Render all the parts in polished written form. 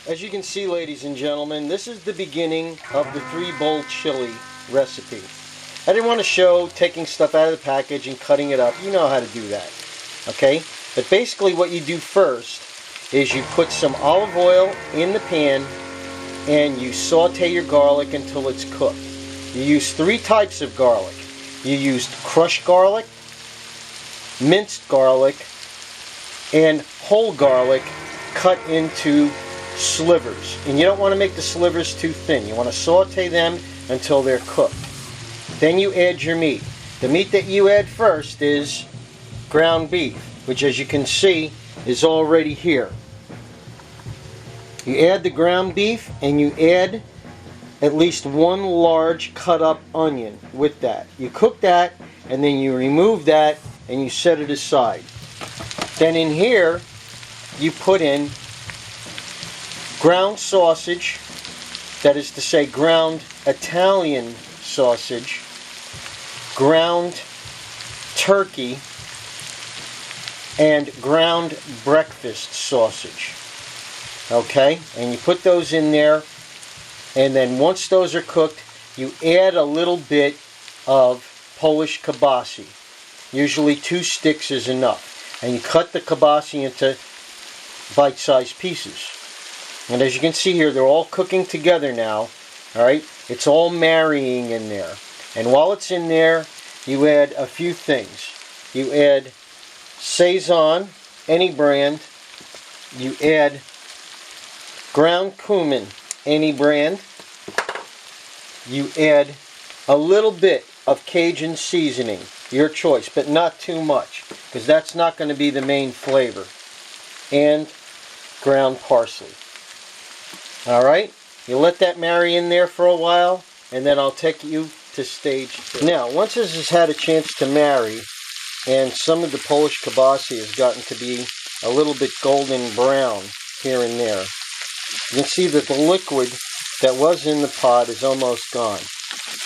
As you can see, ladies and gentlemen, this is the beginning of the 3-bowl chili recipe. I didn't want to show taking stuff out of the package and cutting it up. You know how to do that. Okay? But basically what you do first is you put some olive oil in the pan and you saute your garlic until it's cooked. You use 3 types of garlic. You used crushed garlic, minced garlic, and whole garlic cut into slivers. And you don't want to make the slivers too thin. You want to saute them until they're cooked. Then you add your meat. The meat that you add first is ground beef, which, as you can see, is already here. You add the ground beef and you add at least 1 large cut up onion with that. You cook that and then you remove that and you set it aside. Then in here you put in ground sausage, that is to say ground Italian sausage, ground turkey, and ground breakfast sausage. Okay, and you put those in there, and then once those are cooked, you add a little bit of Polish kielbasa. Usually 2 sticks is enough. And you cut the kielbasa into bite-sized pieces. And as you can see here, they're all cooking together now. Alright, it's all marrying in there. And while it's in there, you add a few things. You add Sazon, any brand. You add ground cumin, any brand. You add a little bit of Cajun seasoning, your choice, but not too much, because that's not going to be the main flavor. And ground parsley. Alright, you let that marry in there for a while, and then I'll take you to stage 2. Now, once this has had a chance to marry, and some of the Polish kielbasa has gotten to be a little bit golden brown here and there, you can see that the liquid that was in the pot is almost gone,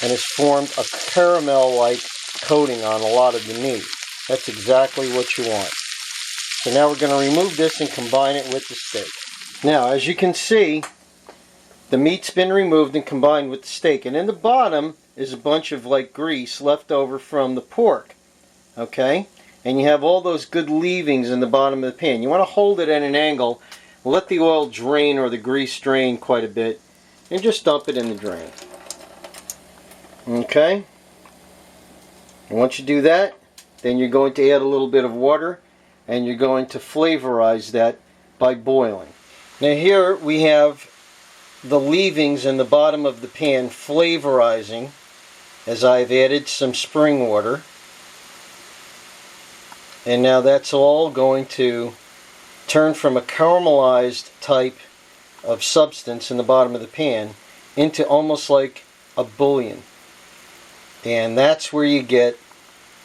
and has formed a caramel-like coating on a lot of the meat. That's exactly what you want. So now we're going to remove this and combine it with the steak. Now, as you can see, the meat's been removed and combined with the steak, and in the bottom is a bunch of like grease left over from the pork. Okay? And you have all those good leavings in the bottom of the pan. You want to hold it at an angle, let the oil drain or the grease drain quite a bit, and just dump it in the drain. Okay? And once you do that, then you're going to add a little bit of water, and you're going to flavorize that by boiling. Now here we have the leavings in the bottom of the pan flavorizing, as I've added some spring water. And now that's all going to turn from a caramelized type of substance in the bottom of the pan into almost like a bouillon. And that's where you get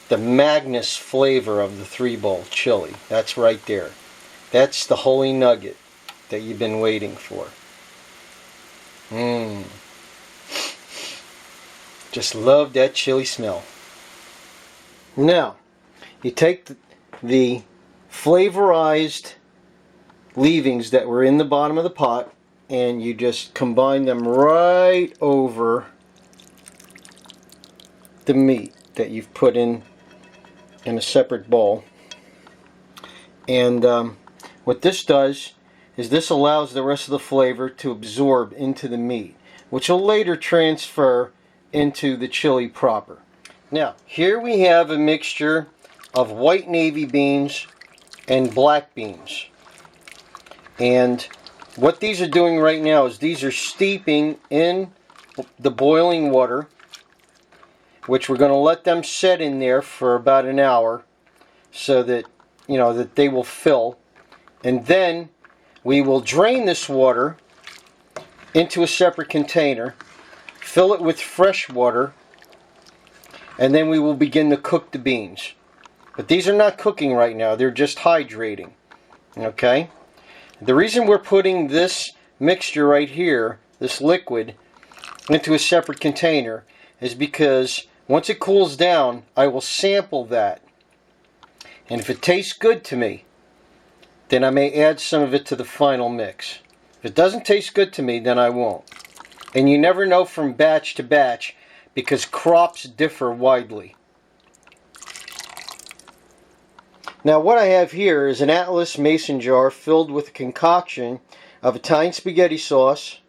the Magnus flavor of the 3-bowl chili. That's right there. That's the holy nugget that you've been waiting for. Just love that chili smell. Now, you take the flavorized leavings that were in the bottom of the pot and you just combine them right over the meat that you've put in a separate bowl. And what this does is this allows the rest of the flavor to absorb into the meat, which will later transfer into the chili proper. Now, here we have a mixture of white navy beans and black beans. And what these are doing right now is these are steeping in the boiling water, which we're going to let them set in there for about an hour so that, you know, that they will fill. And then we will drain this water into a separate container, fill it with fresh water, and then we will begin to cook the beans. But these are not cooking right now, they're just hydrating. Okay? The reason we're putting this mixture right here, this liquid, into a separate container is because once it cools down, I will sample that. And if it tastes good to me, then I may add some of it to the final mix. If If it doesn't taste good to me, then I won't. And you never know from batch to batch because crops differ widely. Now what I have here is an Atlas mason jar filled with a concoction of Italian spaghetti sauce,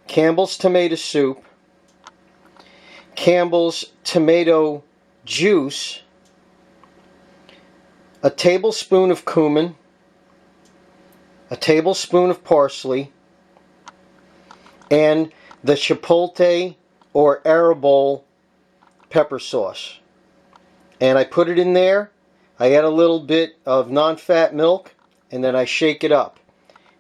Campbell's tomato soup, Campbell's tomato juice, a tablespoon of cumin, a tablespoon of parsley, and the chipotle or arrabole pepper sauce. And I put it in there. I add a little bit of non-fat milk, and then I shake it up.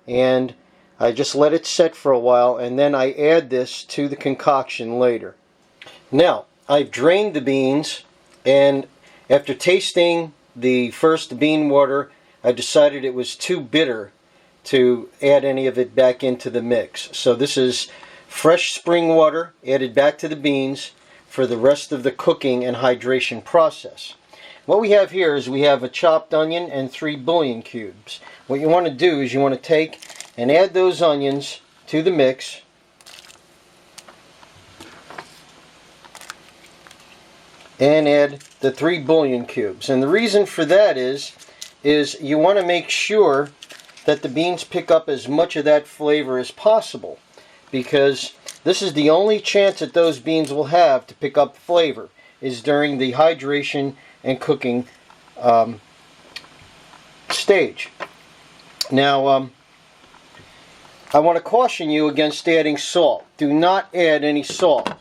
And I just let it set for a while, and then I add this to the concoction later. Now, I've drained the beans, and after tasting the first bean water, I decided it was too bitter to add any of it back into the mix. So this is fresh spring water added back to the beans for the rest of the cooking and hydration process. What we have here is we have a chopped onion and 3 bouillon cubes. What you want to do is you want to take and add those onions to the mix. And add the 3 bouillon cubes. And the reason for that is you want to make sure that the beans pick up as much of that flavor as possible, because this is the only chance that those beans will have to pick up flavor is during the hydration and cooking stage. Now I want to caution you against adding salt. Do not add any salt.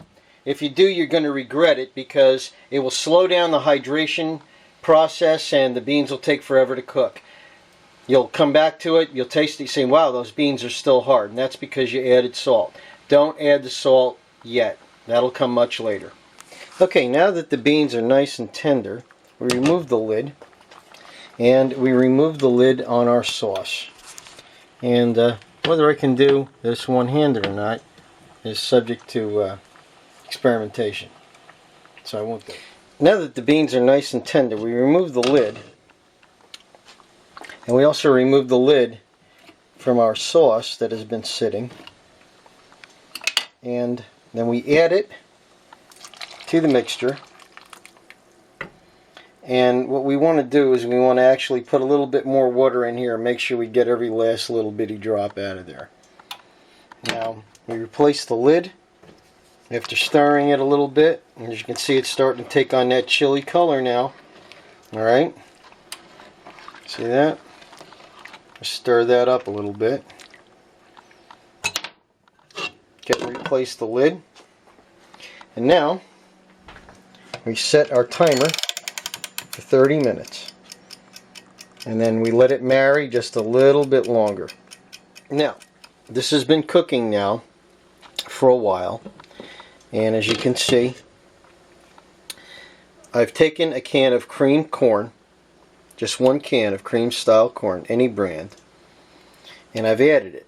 If you do, you're going to regret it because it will slow down the hydration process and the beans will take forever to cook. You'll come back to it, you'll taste it, say, wow, those beans are still hard. And that's because you added salt. Don't add the salt yet. That'll come much later. Okay, now that the beans are nice and tender, we remove the lid. And we remove the lid on our sauce. And whether I can do this one-handed or not is subject to experimentation. So I won't do it. Now that the beans are nice and tender, we remove the lid. And we also remove the lid from our sauce that has been sitting. And then we add it to the mixture. And what we want to do is we want to actually put a little bit more water in here and make sure we get every last little bitty drop out of there. Now, we replace the lid after stirring it a little bit. And as you can see, it's starting to take on that chili color now. Alright? See that? Stir that up a little bit. Replace the lid. And now, we set our timer for 30 minutes. And then we let it marry just a little bit longer. Now, this has been cooking now for a while. And as you can see, I've taken a can of creamed corn, just one can of cream style corn, any brand, and I've added it.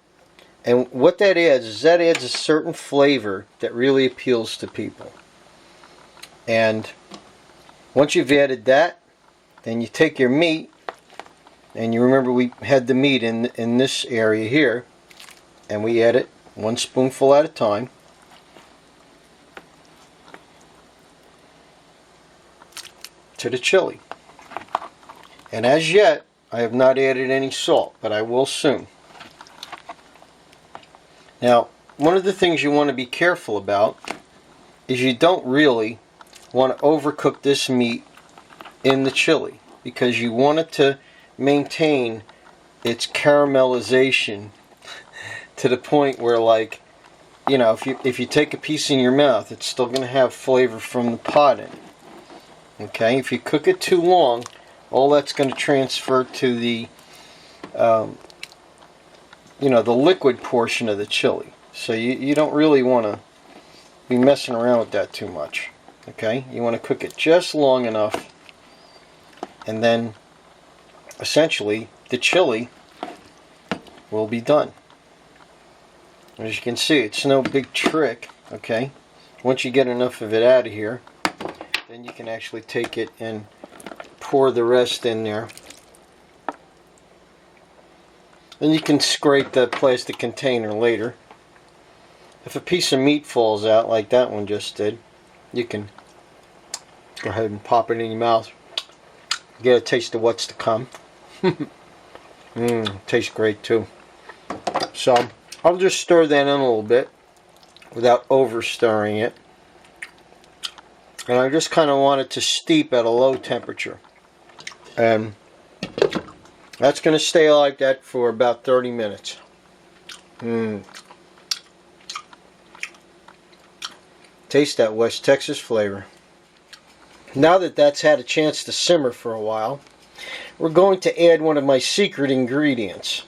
And what that adds is that adds a certain flavor that really appeals to people. And once you've added that, then you take your meat, and you remember we had the meat in this area here, and we add it 1 spoonful at a time. To the chili. And as yet, I have not added any salt, but I will soon. Now, one of the things you want to be careful about is you don't really want to overcook this meat in the chili, because you want it to maintain its caramelization to the point where, like, you know, if you take a piece in your mouth, it's still going to have flavor from the pot in it. Okay, if you cook it too long, all that's going to transfer to the, you know, the liquid portion of the chili. So you don't really want to be messing around with that too much. Okay, you want to cook it just long enough, and then essentially the chili will be done. As you can see, it's no big trick. Okay, once you get enough of it out of here, then you can actually take it and pour the rest in there. And you can scrape that plastic container later. If a piece of meat falls out like that one just did, you can go ahead and pop it in your mouth. Get a taste of what's to come. Tastes great too. So I'll just stir that in a little bit without over stirring it. And I just kind of want it to steep at a low temperature. And that's going to stay like that for about 30 minutes. Taste that West Texas flavor. Now that that's had a chance to simmer for a while, we're going to add one of my secret ingredients.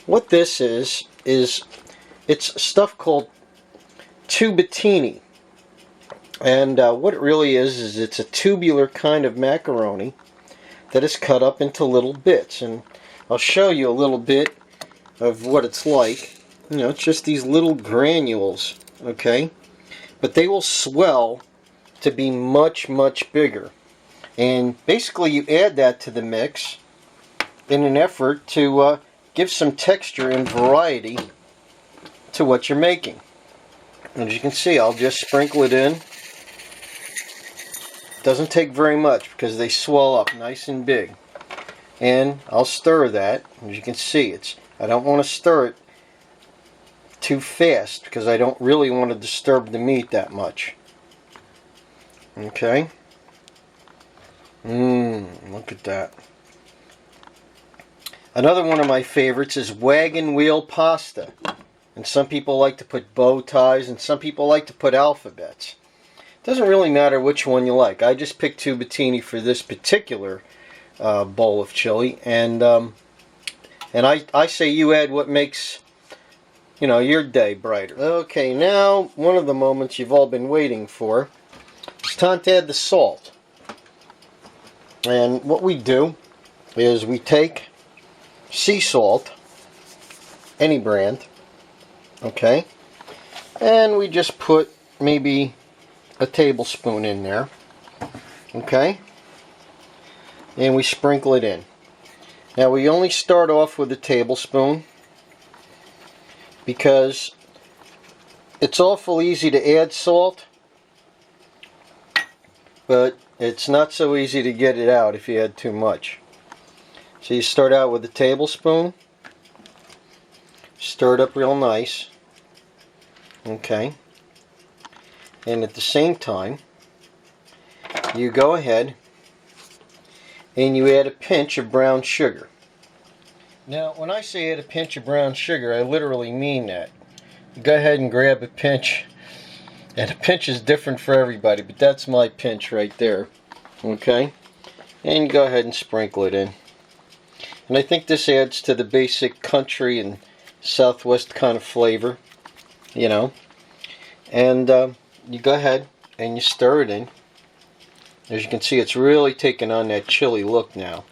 What this is it's stuff called tubatini. And what it really is it's a tubular kind of macaroni that is cut up into little bits. And I'll show you a little bit of what it's like. You know, it's just these little granules, okay? But they will swell to be much, much bigger. And basically you add that to the mix in an effort to give some texture and variety to what you're making. As you can see, I'll just sprinkle it in. Doesn't take very much because they swell up nice and big. And I'll stir that. As you can see, I don't want to stir it too fast because I don't really want to disturb the meat that much. Okay. Look at that. Another one of my favorites is wagon wheel pasta. And some people like to put bow ties and some people like to put alphabets. Doesn't really matter which one you like. I just picked tubatini for this particular bowl of chili, and I say you add what makes your day brighter. Okay, now one of the moments you've all been waiting for. It's time to add the salt. And what we do is we take sea salt, any brand, okay, and we just put maybe a tablespoon in there, okay, and we sprinkle it in. Now we only start off with a tablespoon because it's awful easy to add salt, but it's not so easy to get it out if you add too much. So you start out with a tablespoon, stir it up real nice, okay, and at the same time you go ahead and you add a pinch of brown sugar. Now when I say add a pinch of brown sugar, I literally mean that. You go ahead and grab a pinch, and a pinch is different for everybody, but that's my pinch right there, okay, and you go ahead and sprinkle it in. And I think this adds to the basic country and Southwest kind of flavor, and you go ahead and you stir it in. As you can see, it's really taking on that chili look now.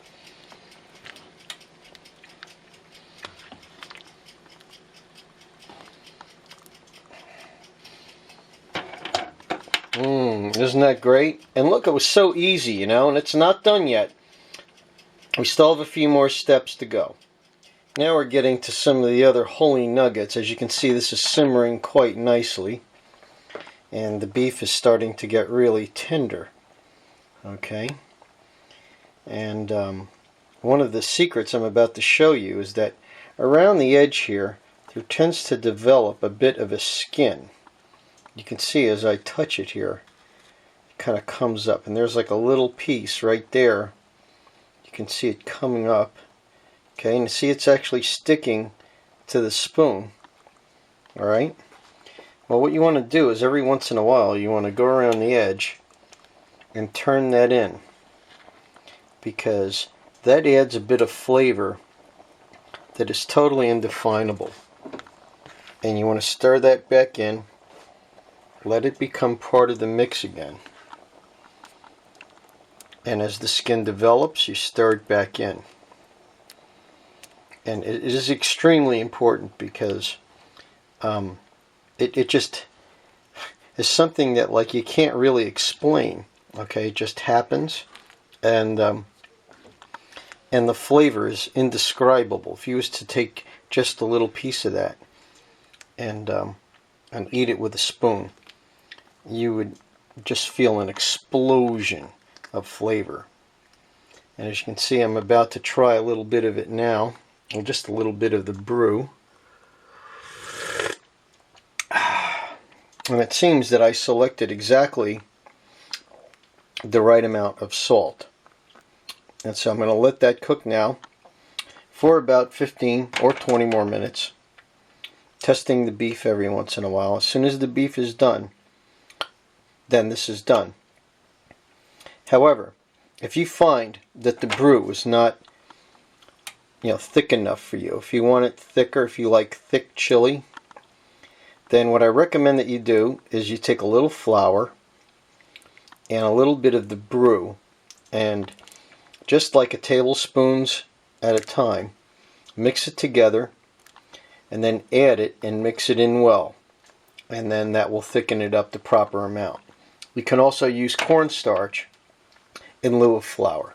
Isn't that great? And look, it was so easy, and it's not done yet. We still have a few more steps to go. Now we're getting to some of the other holy nuggets. As you can see, this is simmering quite nicely. And the beef is starting to get really tender. Okay. And one of the secrets I'm about to show you is that around the edge here, there tends to develop a bit of a skin. You can see as I touch it here, it kind of comes up. And there's like a little piece right there. You can see it coming up. Okay, and you see it's actually sticking to the spoon. Alright? Well, what you want to do is every once in a while you want to go around the edge and turn that in, because that adds a bit of flavor that is totally indefinable. And you want to stir that back in, let it become part of the mix again. And as the skin develops, you stir it back in. And it is extremely important because it just is something that like you can't really explain. Okay, it just happens, and and the flavor is indescribable. If you was to take just a little piece of that and eat it with a spoon, you would just feel an explosion of flavor. And as you can see, I'm about to try a little bit of it now, or just a little bit of the brew. And it seems that I selected exactly the right amount of salt. And so I'm going to let that cook now for about 15 or 20 more minutes, testing the beef every once in a while. As soon as the beef is done, then this is done. However, if you find that the brew is not, thick enough for you, if you want it thicker, if you like thick chili, then what I recommend that you do is you take a little flour and a little bit of the brew, and just like a tablespoons at a time, mix it together and then add it and mix it in well, and then that will thicken it up the proper amount. You can also use cornstarch in lieu of flour.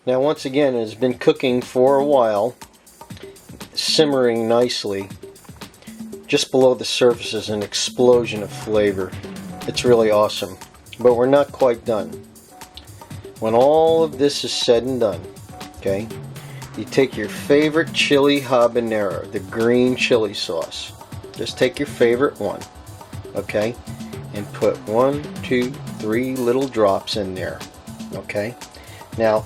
Now once again, it has been cooking for a while, simmering nicely. Just below the surface is an explosion of flavor. It's really awesome. But we're not quite done. When all of this is said and done, okay, you take your favorite chili habanero, the green chili sauce. Just take your favorite one, okay, and put 1, 2, 3 little drops in there, okay. Now,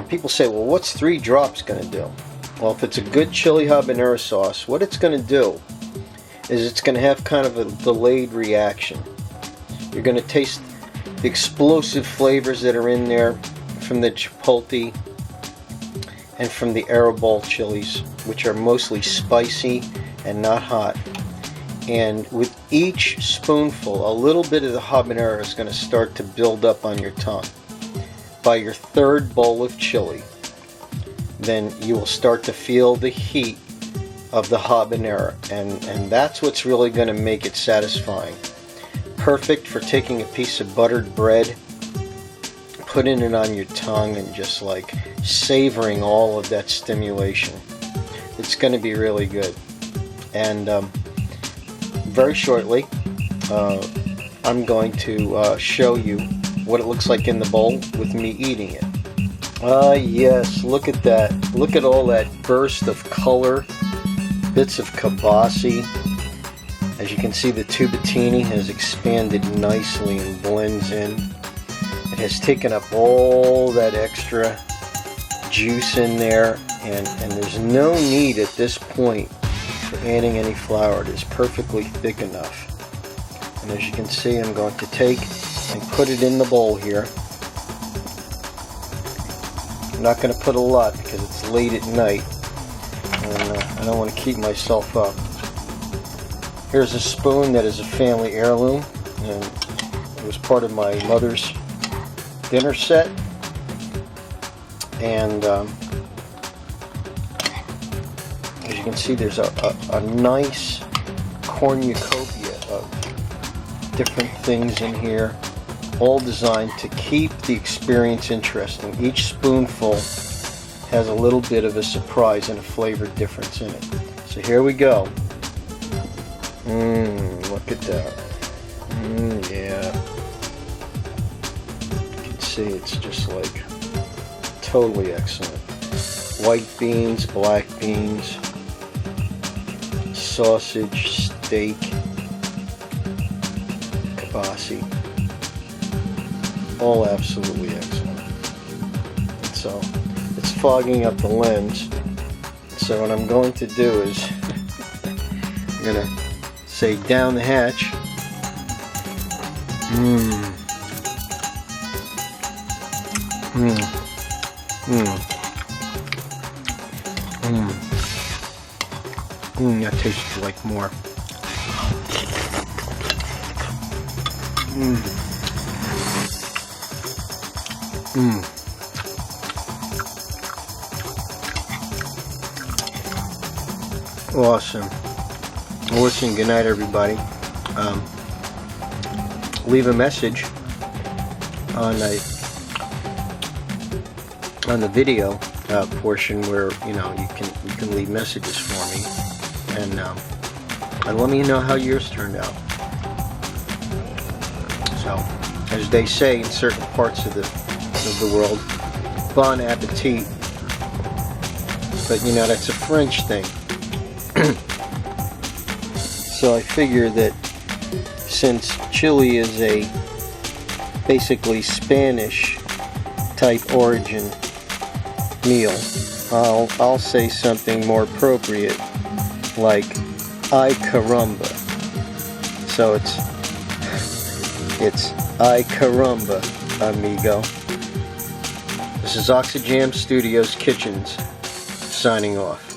people say, well, what's 3 drops going to do? Well, if it's a good chili habanero sauce, what it's going to do is it's going to have kind of a delayed reaction. You're going to taste the explosive flavors that are in there from the chipotle and from the arrobol chilies, which are mostly spicy and not hot. And with each spoonful, a little bit of the habanero is going to start to build up on your tongue. By your 3rd bowl of chili, then you will start to feel the heat of the habanero, and that's what's really going to make it satisfying. Perfect for taking a piece of buttered bread, putting it on your tongue, and just like savoring all of that stimulation. It's going to be really good. And very shortly, I'm going to show you what it looks like in the bowl with me eating it. Yes, look at that. Look at all that burst of color, bits of kibasi. As you can see, the tubatini has expanded nicely and blends in. It has taken up all that extra juice in there, and there's no need at this point for adding any flour. It is perfectly thick enough. And as you can see, I'm going to take and put it in the bowl here. I'm not going to put a lot because it's late at night, and I don't want to keep myself up. Here's a spoon that is a family heirloom, and it was part of my mother's dinner set. And as you can see, there's a nice cornucopia of different things in here, all designed to keep the experience interesting. Each spoonful has a little bit of a surprise and a flavor difference in it. So here we go. Look at that. Yeah. You can see it's just like totally excellent. White beans, black beans, sausage, steak, kibasi. All absolutely excellent. So it's fogging up the lens. So what I'm going to do is I'm going to say down the hatch. That tastes like more. Awesome. Well, listen, good night, everybody. Leave a message on on the video portion where you can leave messages for me, and let me know how yours turned out. So, as they say in certain parts of the world, bon appetit. But that's a French thing. So I figure that since chili is a basically Spanish type origin meal, I'll say something more appropriate like ay caramba. So it's ay caramba, amigo. This is OXOjamm Studios Kitchens signing off.